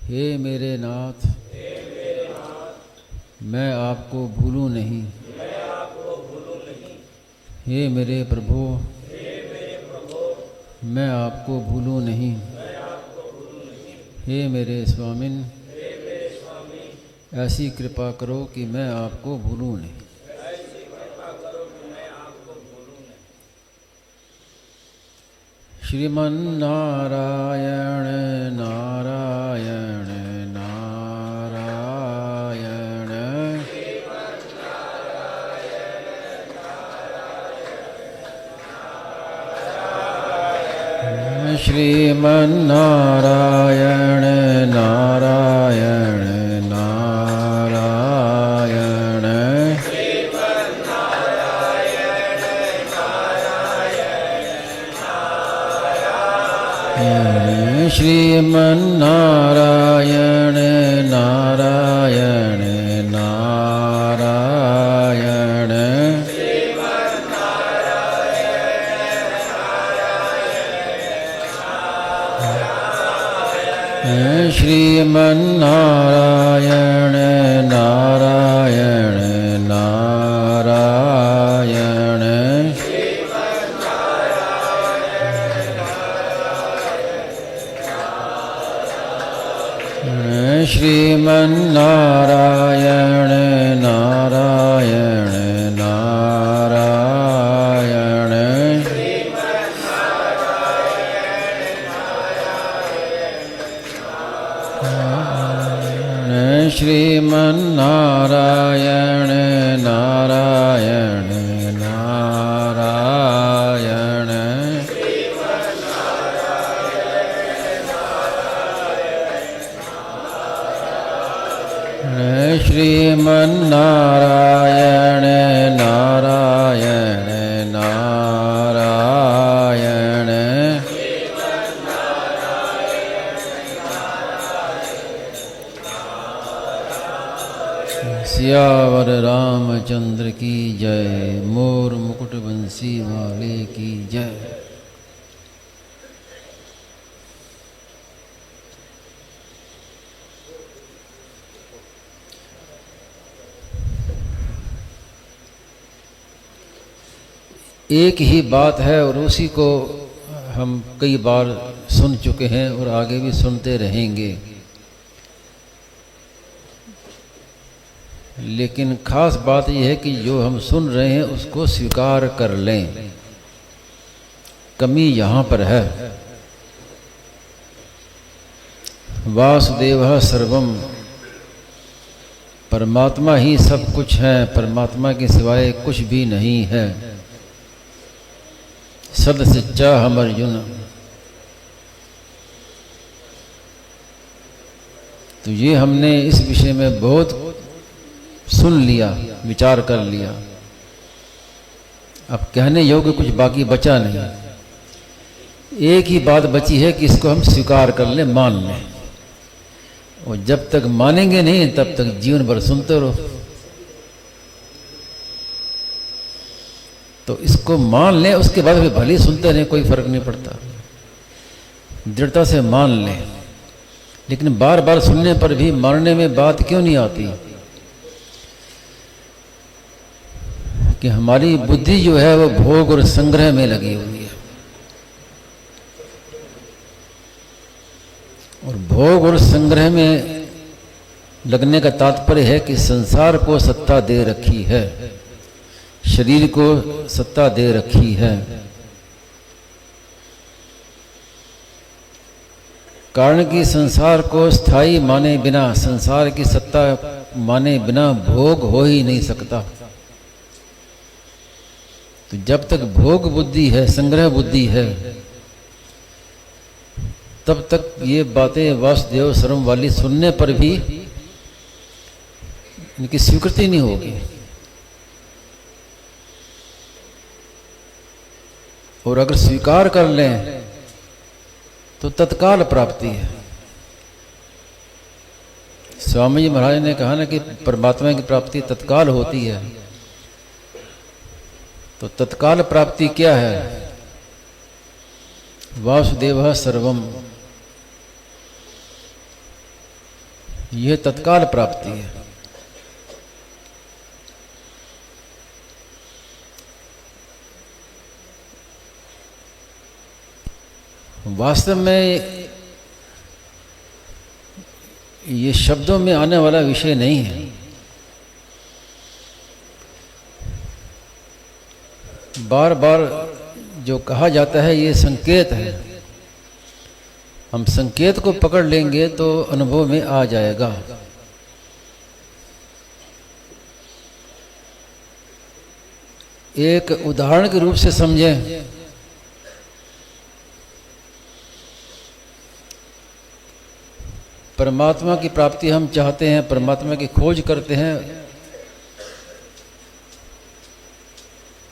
हे मेरे नाथ, मैं आपको भूलूं नहीं। हे मेरे प्रभु, मैं आपको भूलूं नहीं। हे मेरे स्वामिन, ऐसी कृपा करो कि मैं आपको भूलूं नहीं। श्रीमन नारायण नारायण नारायण, श्रीमन नारायण नारायण नारायण, श्रीमन नारायण नारायण नारायण, श्रीमन नारायण नारायण नारायण, श्रीमन नारायण नारायण नारायण, श्रीमन नारायण नारायण नारायण, श्रीमन नारायण नारायण नारायण, सियावर रामचंद्र की जय। मोर मुकुट बंसी वाले की जय। एक ही बात है और उसी को हम कई बार सुन चुके हैं और आगे भी सुनते रहेंगे, लेकिन खास बात यह है कि जो हम सुन रहे हैं उसको स्वीकार कर लें। कमी यहाँ पर है। वासुदेवः सर्वम, परमात्मा ही सब कुछ है, परमात्मा के सिवाय कुछ भी नहीं है। सद सच्चा हम अर्जुन। तो ये हमने इस विषय में बहुत सुन लिया, विचार कर लिया। अब कहने योग्य कुछ बाकी बचा नहीं। एक ही बात बची है कि इसको हम स्वीकार कर लें, मान लें। और जब तक मानेंगे नहीं तब तक जीवन भर सुनते रहो। तो इसको मान लें, उसके बाद भी भले सुनते रहें, कोई फर्क नहीं पड़ता। दृढ़ता से मान लें। लेकिन बार बार सुनने पर भी मानने में बात क्यों नहीं आती कि हमारी बुद्धि जो है वो भोग और संग्रह में लगी हुई है। और भोग और संग्रह में लगने का तात्पर्य है कि संसार को सत्ता दे रखी है, शरीर को सत्ता दे रखी है। कारण कि संसार को स्थायी माने बिना, संसार की सत्ता माने बिना भोग हो ही नहीं सकता। तो जब तक भोग बुद्धि है, संग्रह बुद्धि है, तब तक ये बातें वासुदेव सर्वम वाली सुनने पर भी इनकी स्वीकृति नहीं होगी। और अगर स्वीकार कर लें तो तत्काल प्राप्ति है। स्वामी जी महाराज ने कहा ना कि परमात्मा की प्राप्ति तत्काल होती है। तो तत्काल प्राप्ति क्या है? वासुदेवः सर्वम। यह तत्काल प्राप्ति है। वास्तव में ये शब्दों में आने वाला विषय नहीं है। बार बार जो कहा जाता है ये संकेत है। हम संकेत को पकड़ लेंगे तो अनुभव में आ जाएगा। एक उदाहरण के रूप से समझें, परमात्मा की प्राप्ति हम चाहते हैं, परमात्मा की खोज करते हैं।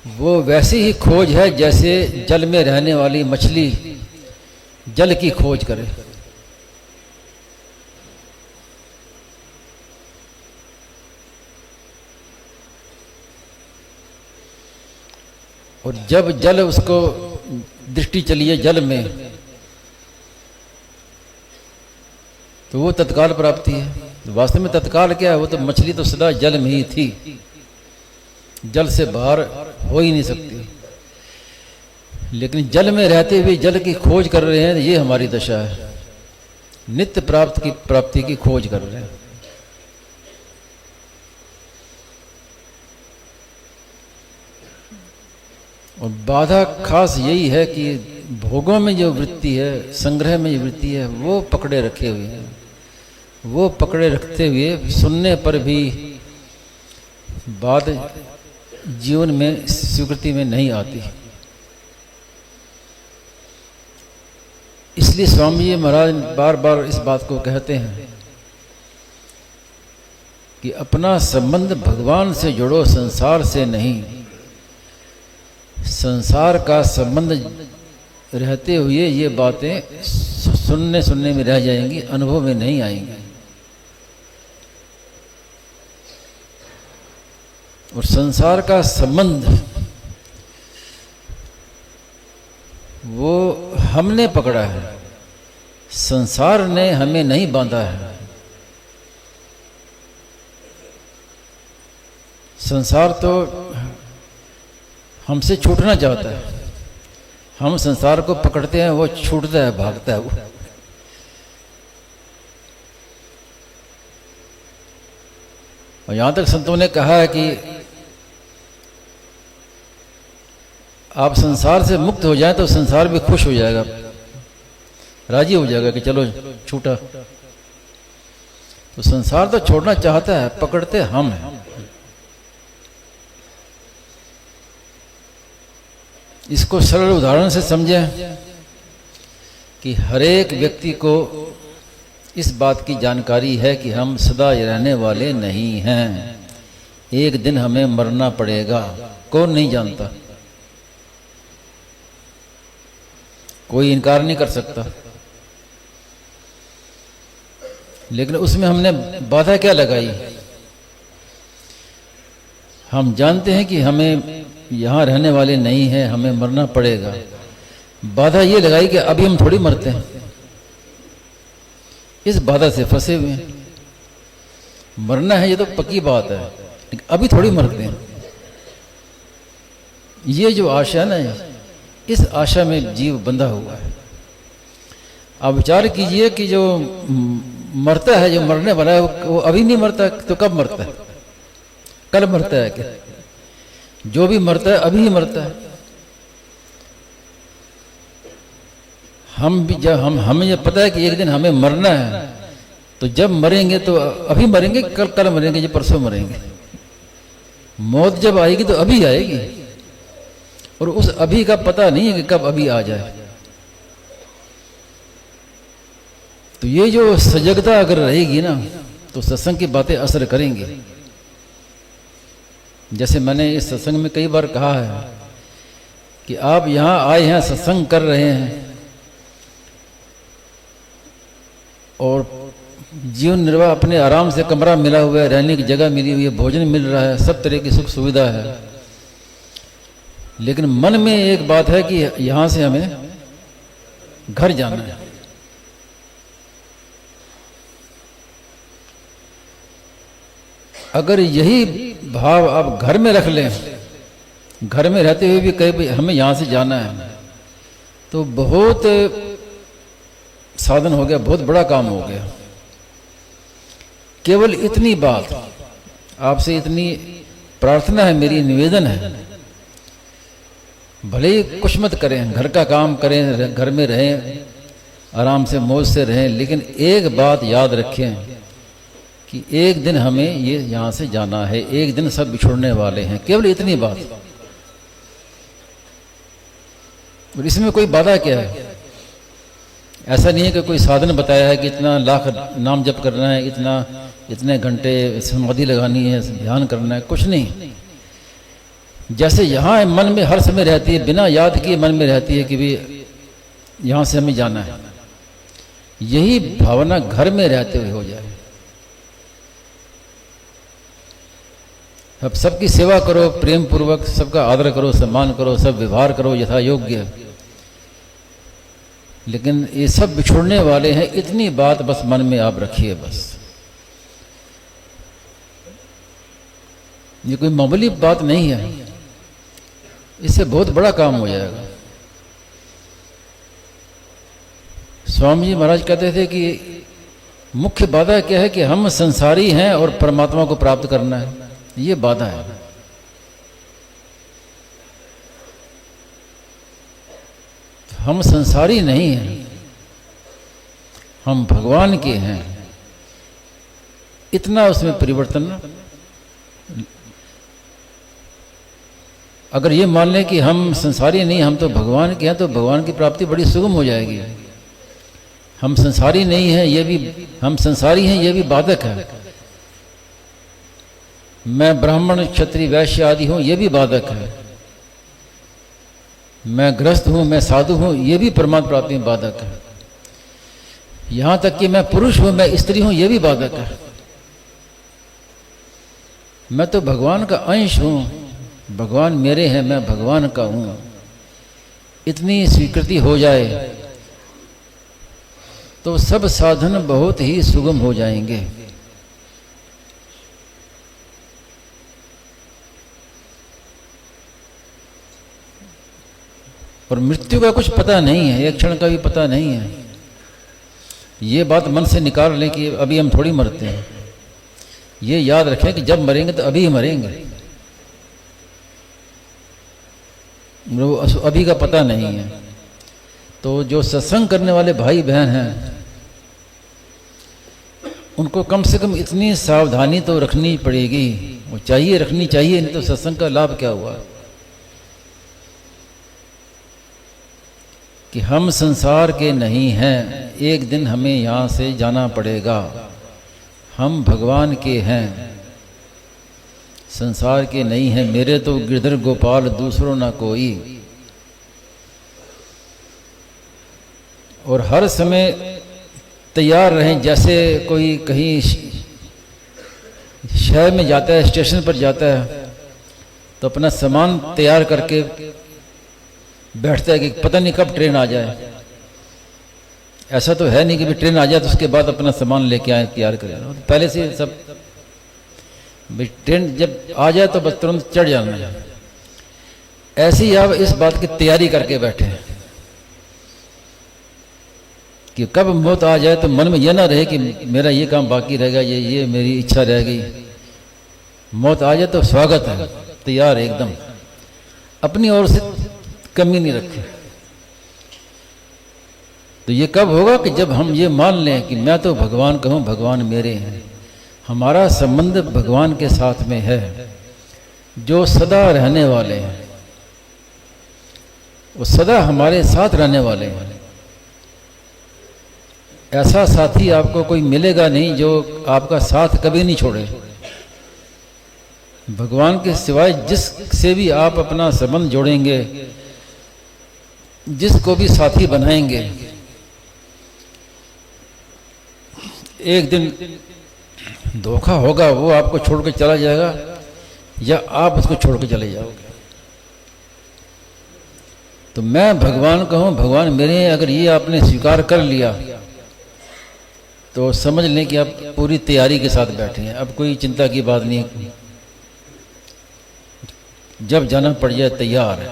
वो वैसी ही खोज है जैसे जल में रहने वाली मछली जल की खोज करे। और जब जल उसको दृष्टि चली है जल में, तो वो तत्काल प्राप्ति है। वास्तव में तत्काल क्या है? वो तो मछली तो सदा जल में ही थी, जल से बाहर हो ही नहीं सकती। लेकिन जल में रहते हुए जल की खोज कर रहे हैं, ये हमारी दशा है। नित्य प्राप्ति की खोज कर रहे हैं। और बाधा खास यही है कि भोगों में जो वृत्ति है, संग्रह में जो वृत्ति है, वो पकड़े रखे हुए हैं। वो पकड़े रखते हुए सुनने पर भी बात जीवन में स्वीकृति में नहीं आती। इसलिए स्वामी जी महाराज बार बार इस बात को कहते हैं कि अपना संबंध भगवान से जोड़ो, संसार से नहीं। संसार का संबंध रहते हुए ये बातें सुनने में रह जाएंगी, अनुभव में नहीं आएंगी। और संसार का संबंध वो हमने पकड़ा है, संसार ने हमें नहीं बांधा है। संसार तो हमसे छूटना चाहता है, हम संसार को पकड़ते हैं, वो छूटता है, भागता है वो। और यहां तक संतों ने कहा है कि आप संसार से मुक्त हो जाएं तो संसार भी खुश हो जाएगा, राजी हो जाएगा कि चलो छूटा। तो संसार तो छोड़ना चाहता है, पकड़ते हम हैं। इसको सरल उदाहरण से समझें कि हर एक व्यक्ति को इस बात की जानकारी है कि हम सदा रहने वाले नहीं हैं, एक दिन हमें मरना पड़ेगा। कौन नहीं जानता? कोई इनकार नहीं कर सकता। लेकिन उसमें हमने बाधा क्या लगाई? हम जानते हैं कि हमें यहां रहने वाले नहीं हैं, हमें मरना पड़ेगा। बाधा ये लगाई कि अभी हम थोड़ी मरते हैं। इस बाधा से फंसे हुए हैं। मरना है ये तो पक्की बात है, लेकिन अभी थोड़ी मरते हैं। ये जो आशा है ना, इस आशा में जीव बंधा हुआ है। आप विचार कीजिए कि जो मरता है, जो मरने वाला है, वो अभी नहीं मरता तो कब मरता है? कल मरता है क्या? जो भी मरता है अभी ही मरता है। हम भी जब हमें ये पता है कि एक दिन हमें मरना है, तो जब मरेंगे तो अभी मरेंगे, कल मरेंगे, जो परसों मरेंगे। मौत जब आएगी तो अभी आएगी, और उस अभी का पता नहीं है कि कब अभी आ जाए। तो ये जो सजगता अगर रहेगी ना, तो सत्संग की बातें असर करेंगी। जैसे मैंने इस सत्संग में कई बार कहा है कि आप यहां आए हैं, सत्संग कर रहे हैं, और जीवन निर्वाह अपने आराम से कमरा मिला हुआ है, रहने की जगह मिली हुई है, भोजन मिल रहा है, सब तरह की सुख सुविधा है। लेकिन मन में एक बात है कि यहां से हमें घर जाना है। अगर यही भाव आप घर में रख लें, घर में रहते हुए भी कहीं हमें यहाँ से जाना है, तो बहुत साधन हो गया, बहुत बड़ा काम हो गया। केवल इतनी बात आपसे, इतनी प्रार्थना है मेरी, निवेदन है, भले ही कुछ मत करें, घर का काम करें, घर में रहें, आराम से मौज से रहें, लेकिन एक बात याद रखें कि एक दिन हमें ये यहाँ से जाना है, एक दिन सब बिछुड़ने वाले हैं। केवल इतनी बात। और इसमें कोई बाधा क्या है? ऐसा नहीं है कि कोई साधन बताया है कि इतना लाख नाम जप करना है, इतने घंटे समाधि लगानी है, ध्यान करना है, कुछ नहीं। जैसे यहाँ मन में हर समय रहती है, बिना याद किए मन में रहती है कि भी यहाँ से हमें जाना है, यही भावना घर में रहते हुए हो जाए। अब सबकी सेवा करो, प्रेम पूर्वक सबका आदर करो, सम्मान करो, सब व्यवहार करो यथा योग्य, लेकिन ये सब बिछुड़ने वाले हैं, इतनी बात बस मन में आप रखिए। बस ये कोई मामूली बात नहीं है, इससे बहुत बड़ा काम हो जाएगा। स्वामी जी महाराज कहते थे कि मुख्य बाधा क्या है कि हम संसारी हैं और परमात्मा को प्राप्त करना है, ये बाधा है। हम संसारी नहीं हैं, हम भगवान के हैं, इतना उसमें परिवर्तन। अगर ये मान लें कि हम संसारी नहीं, हम तो भगवान के हैं, तो भगवान की प्राप्ति बड़ी सुगम हो जाएगी। हम संसारी नहीं हैं, ये भी, हम संसारी हैं, ये भी बाधक है। मैं ब्राह्मण क्षत्रिय वैश्य आदि हूं, ये भी बाधक है। मैं गृहस्थ हूं, मैं साधु हूं, ये भी परमात्मा प्राप्ति में बाधक है। यहां तक कि मैं पुरुष हूं, मैं स्त्री हूं, ये भी बाधक है। मैं तो भगवान का अंश हूं, भगवान मेरे हैं, मैं भगवान का हूं, इतनी स्वीकृति हो जाए तो सब साधन बहुत ही सुगम हो जाएंगे। और मृत्यु का कुछ पता नहीं है, एक क्षण का भी पता नहीं है। ये बात मन से निकाल लें कि अभी हम थोड़ी मरते हैं। ये याद रखें कि जब मरेंगे तो अभी ही मरेंगे, अभी का पता नहीं है। तो जो सत्संग करने वाले भाई बहन हैं, उनको कम से कम इतनी सावधानी तो रखनी पड़ेगी, वो चाहिए, रखनी चाहिए, नहीं तो सत्संग का लाभ क्या हुआ। कि हम संसार के नहीं हैं, एक दिन हमें यहाँ से जाना पड़ेगा। हम भगवान के हैं, संसार के नहीं हैं। मेरे तो गिरधर गोपाल दूसरों ना कोई। और हर समय तैयार रहें, जैसे कोई कहीं शहर में जाता है, स्टेशन पर जाता है, तो अपना सामान तैयार करके बैठता है कि पता नहीं कब ट्रेन आ जाए। ऐसा तो है नहीं कि भी ट्रेन आ जाए तो उसके बाद अपना सामान लेके आए, तैयार करें। तो पहले से सब, भाई ट्रेन जब आ जाए तो बस तुरंत चढ़ जाना है। ऐसे ही आप इस बात की तैयारी करके बैठे हैं कि कब मौत आ जाए तो मन में यह ना रहे कि मेरा ये काम बाकी रहेगा, ये मेरी इच्छा रह गई। मौत आ जाए तो स्वागत है, तैयार है एकदम, अपनी ओर से कमी नहीं रखे। तो ये कब होगा कि जब हम ये मान लें कि मैं तो भगवान का हूं, भगवान मेरे हैं। हमारा संबंध भगवान के साथ में है, जो सदा रहने वाले हैं, वो सदा हमारे साथ रहने वाले हैं। ऐसा साथी आपको कोई मिलेगा नहीं जो आपका साथ कभी नहीं छोड़े। भगवान के सिवाय जिससे भी आप अपना संबंध जोड़ेंगे, जिसको भी साथी बनाएंगे, एक दिन धोखा होगा, वो आपको छोड़ के चला जाएगा या आप उसको छोड़ के चले जाओगे। तो मैं भगवान का हूं, भगवान मेरे हैं, अगर ये आपने स्वीकार कर लिया तो समझ लें कि आप पूरी तैयारी के साथ बैठे हैं। अब कोई चिंता की बात नहीं है, जब जाना पड़ जाए तैयार है।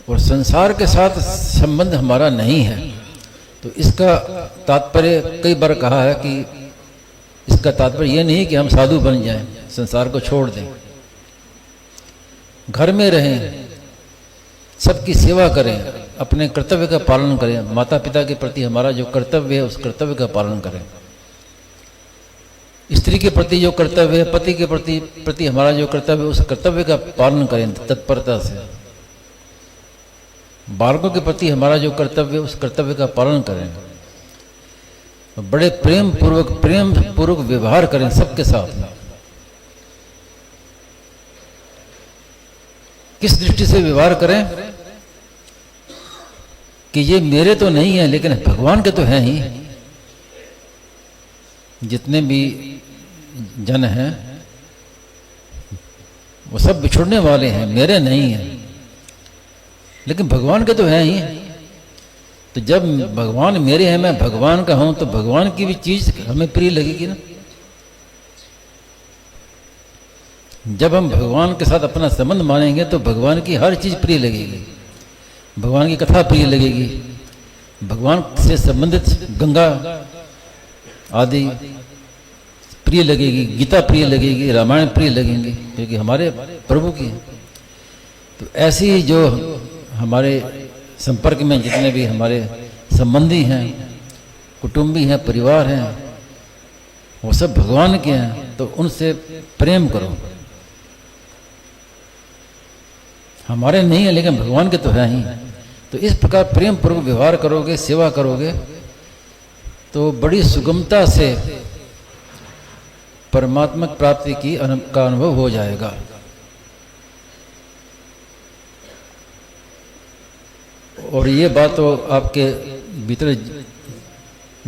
और संसार के साथ संबंध हमारा नहीं है, तो इसका तात्पर्य कई बार कहा है कि इसका तात्पर्य यह नहीं कि हम साधु बन जाएं, संसार को छोड़ दें। घर में रहें, सबकी सेवा करें, अपने कर्तव्य का पालन करें। माता पिता के प्रति हमारा जो कर्तव्य है उस कर्तव्य का पालन करें। स्त्री के प्रति जो कर्तव्य है, पति के प्रति हमारा जो कर्तव्य है उस कर्तव्य का पालन करें तत्परता से। बालकों के प्रति हमारा जो कर्तव्य है उस कर्तव्य का पालन करें। बड़े प्रेम पूर्वक व्यवहार करें सबके साथ में। किस दृष्टि से व्यवहार करें कि ये मेरे तो नहीं है लेकिन भगवान के तो हैं ही। जितने भी जन हैं वो सब बिछुड़ने वाले हैं, मेरे नहीं हैं, लेकिन भगवान के तो हैं ही। तो जब भगवान मेरे हैं, मैं भगवान का हूं, तो भगवान की भी चीज हमें प्रिय लगेगी ना। जब हम भगवान के साथ अपना संबंध मानेंगे तो भगवान की हर चीज प्रिय लगेगी। भगवान की कथा प्रिय लगेगी, भगवान से संबंधित गंगा आदि प्रिय लगेगी, गीता प्रिय लगेगी, रामायण प्रिय लगेंगे, क्योंकि हमारे प्रभु की है। तो ऐसी ही जो हमारे संपर्क में जितने भी हमारे संबंधी हैं, कुटुंबी हैं, परिवार हैं, वो सब भगवान के हैं, तो उनसे प्रेम करो। हमारे नहीं है लेकिन भगवान के तो है ही। तो इस प्रकार प्रेम पूर्वक व्यवहार करोगे, सेवा करोगे, तो बड़ी सुगमता से परमात्मा प्राप्ति का अनुभव हो जाएगा। और ये बात तो आपके भीतर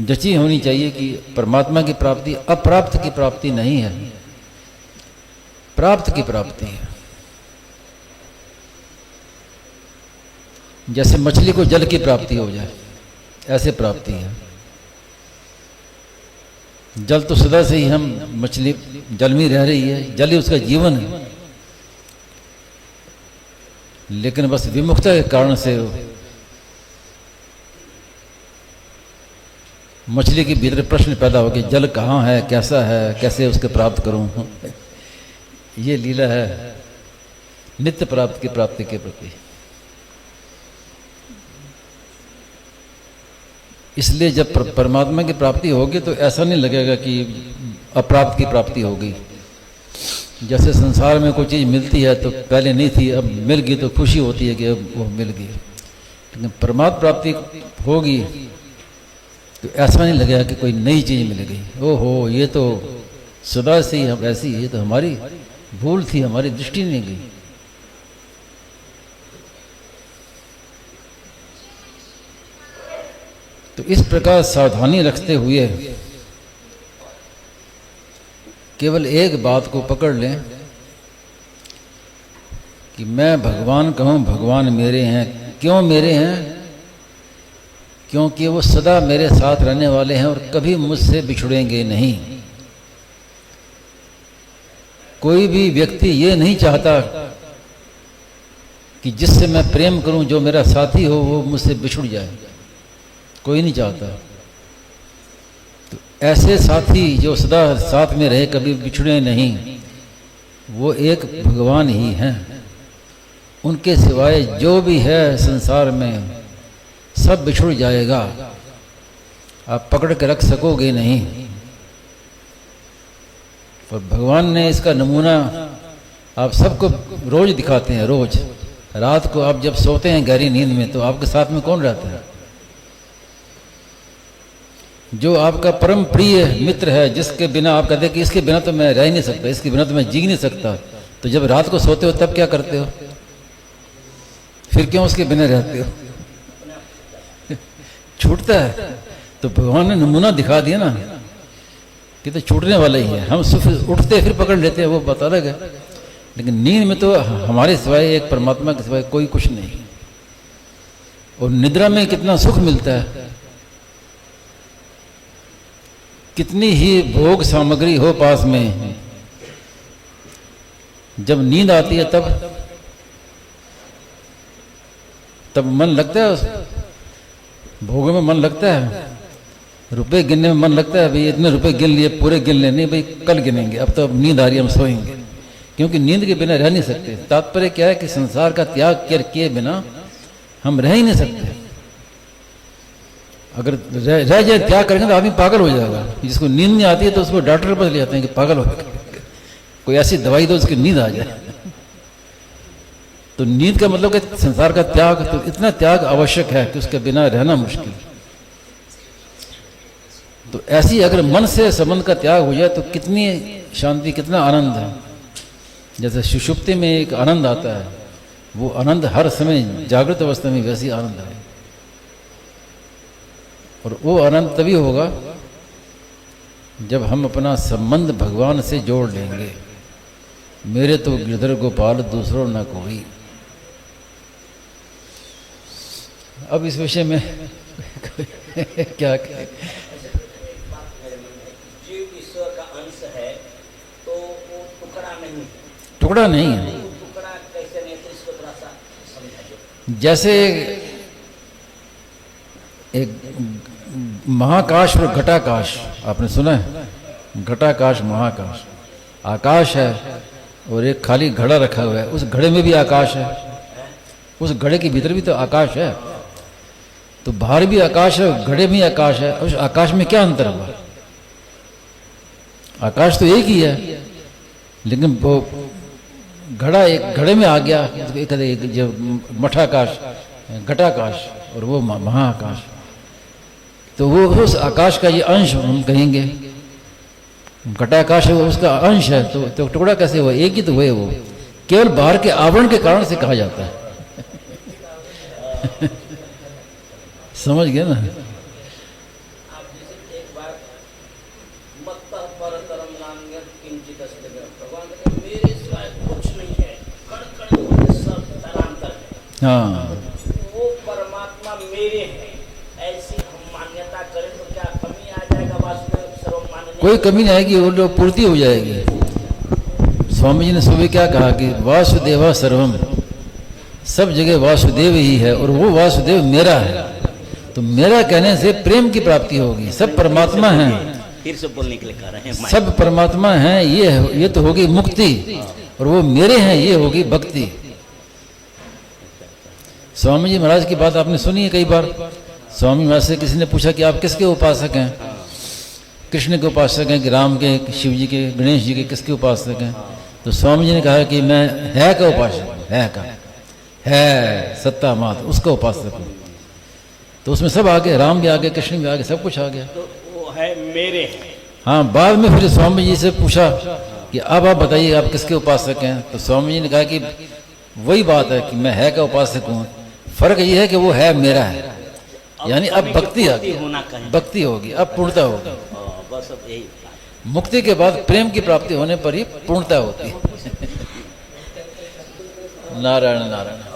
जची होनी चाहिए कि परमात्मा की प्राप्ति अप्राप्त की प्राप्ति नहीं है, प्राप्त की प्राप्ति है। जैसे मछली को जल की प्राप्ति हो जाए, ऐसे प्राप्ति है। जल तो सदा से ही हम, मछली जल में रह रही है, जल ही उसका जीवन है, लेकिन बस विमुखता के कारण से मछली के भीतर प्रश्न पैदा हो गया, जल कहाँ है, कैसा है, कैसे उसके प्राप्त करूं। ये लीला है नित्य प्राप्त की प्राप्ति के प्रति। इसलिए जब परमात्मा की प्राप्ति होगी तो ऐसा नहीं लगेगा कि अप्राप्त की प्राप्ति होगी। जैसे संसार में कोई चीज़ मिलती है तो पहले नहीं थी, अब मिल गई तो खुशी होती है कि अब वो मिल गई। लेकिन परमात्मा प्राप्ति होगी तो ऐसा नहीं लगेगा कि कोई नई चीज़ मिल गई, ओहो ये तो सदा से ही हम ऐसी, ये तो हमारी भूल थी, हमारी दृष्टि नहीं गई। तो इस प्रकार सावधानी रखते हुए केवल एक बात को पकड़ लें कि मैं भगवान कहूँ, भगवान मेरे हैं। क्यों मेरे हैं? क्योंकि वो सदा मेरे साथ रहने वाले हैं और कभी मुझसे बिछुड़ेंगे नहीं। कोई भी व्यक्ति ये नहीं चाहता कि जिससे मैं प्रेम करूं, जो मेरा साथी हो, वो मुझसे बिछुड़ जाए, कोई नहीं चाहता। तो ऐसे साथी जो सदा साथ में रहे, कभी बिछुड़े नहीं, वो एक भगवान ही हैं। उनके सिवाय जो भी है संसार में सब बिछुड़ जाएगा, आप पकड़ के रख सकोगे नहीं। पर भगवान ने इसका नमूना आप सबको रोज दिखाते हैं। रोज रात को आप जब सोते हैं गहरी नींद में, तो आपके साथ में कौन रहता है? जो आपका परम प्रिय मित्र है, जिसके बिना आप कहते हैं कि इसके बिना तो मैं रह ही नहीं सकता, इसके बिना तो मैं जी नहीं सकता। तो जब रात को सोते हो तब क्या करते हो? फिर क्यों उसके बिना रहते हो? छूटता है। तो भगवान ने नमूना दिखा दिया ना कि तो छूटने वाला ही है। हम सुबह उठते फिर पकड़ लेते हैं, वो बात अलग है। लेकिन नींद में तो हमारे सिवाय, एक परमात्मा के सिवाय कोई कुछ नहीं। और निद्रा में कितना सुख मिलता है, कितनी ही भोग सामग्री हो पास में, जब नींद आती है तब मन लगता है, उस भोगों में मन लगता है, रुपए गिनने में मन लगता है, भाई इतने रुपए गिन लिए, पूरे गिन ले, नहीं भाई कल गिनेंगे, अब तो अब नींद आ रही है, हम सोएंगे। क्योंकि नींद के बिना रह नहीं सकते। तात्पर्य क्या है कि संसार का त्याग किए बिना हम रह ही नहीं सकते। अगर रह जाए, त्याग करेंगे तो आदमी पागल हो जाएगा। जिसको नींद नहीं आती है तो उसको डॉक्टर के पास ले जाते हैं कि पागल हो गया, कोई ऐसी दवाई दो उसकी नींद आ जाए। तो नींद का मतलब कि संसार का त्याग, तो इतना त्याग आवश्यक है कि उसके बिना रहना मुश्किल। तो ऐसी अगर मन से संबंध का त्याग हो जाए तो कितनी शांति, कितना आनंद है। जैसे सुषुप्ति में एक आनंद आता है, वो आनंद हर समय जागृत अवस्था में वैसी आनंद है। और वो आनंद तभी होगा जब हम अपना संबंध भगवान से जोड़ लेंगे। मेरे तो गिरधर गोपाल दूसरों न कोई। अब इस विषय में क्या कहें? जीव ईश्वर का अंश है तो वो टुकड़ा नहीं है। टुकड़ा कैसे नहीं, तो इसको थोड़ा सा समझाइए। जैसे एक महाकाश और घटाकाश, आपने सुना है? घटाकाश, महाकाश। आकाश है और एक खाली घड़ा रखा हुआ है, उस घड़े में भी आकाश है, उस घड़े के भीतर भी तो आकाश है। तो बाहर भी आकाश है, घड़े में आकाश है। उस आकाश में क्या अंतर हुआ? आकाश तो एक ही है, लेकिन वो घड़ा एक घड़े में आ गया, एक जो मठाकाश, घटाकाश, और वो महाकाश। तो वो उस आकाश का ये अंश हम कहेंगे। घटाकाश है, वो उसका अंश है, तो टुकड़ा कैसे हुआ? एक ही तो हुए। वो केवल बाहर के आवरण के कारण से कहा जाता है। समझ गए ना? आप जैसे एक बार मत्तः परतरम नान्यत् किंचित् अस्ति, भगवान कहते हैं मेरे सिवाय कुछ नहीं है, कण कण में सब तरांतर है। हाँ, वो परमात्मा मेरे हैं, ऐसी हम मान्यता करें तो क्या कमी आ जाएगा? वासुदेव सर्वम मान्य, कोई कमी नहीं आएगी, वो लोग पूर्ति हो जाएगी। स्वामी जी ने सुबह क्या कहा कि वासुदेवा सर्वम, सब जगह वासुदेव ही है और वो वासुदेव मेरा है। तो मेरा कहने से प्रेम की प्राप्ति होगी। सब परमात्मा हैं, फिर से बोलने के लिए कह रहे हैं, सब परमात्मा हैं, ये तो होगी मुक्ति, और वो मेरे हैं, ये होगी भक्ति। स्वामी जी महाराज की बात आपने सुनी है कई बार। स्वामी महाराज से किसी ने पूछा कि आप किसके उपासक हैं? कृष्ण के उपासक हैं कि राम के, शिव जी के, गणेश जी के, किसके उपासक हैं? तो स्वामी जी ने कहा कि मैं है का उपासक हूं, है का, है सत्ता मात्र, उसका उपासक हूं। तो उसमें सब आ गए, राम भी आ गए, कृष्ण भी आ गए, सब कुछ आ गया। तो वो है मेरे हैं। हाँ, बाद में फिर स्वामी जी से पूछा कि अब आप बताइए आप किसके उपासक हैं? तो स्वामी जी ने कहा कि वही बात है कि मैं है का उपासक हूँ, फर्क ये है कि वो है मेरा है। यानी अब भक्ति आ गई, भक्ति होगी, अब पूर्णता होगी। बस अब यही मुक्ति के बाद प्रेम की प्राप्ति होने पर ही पूर्णता होती है। नारायण नारायण।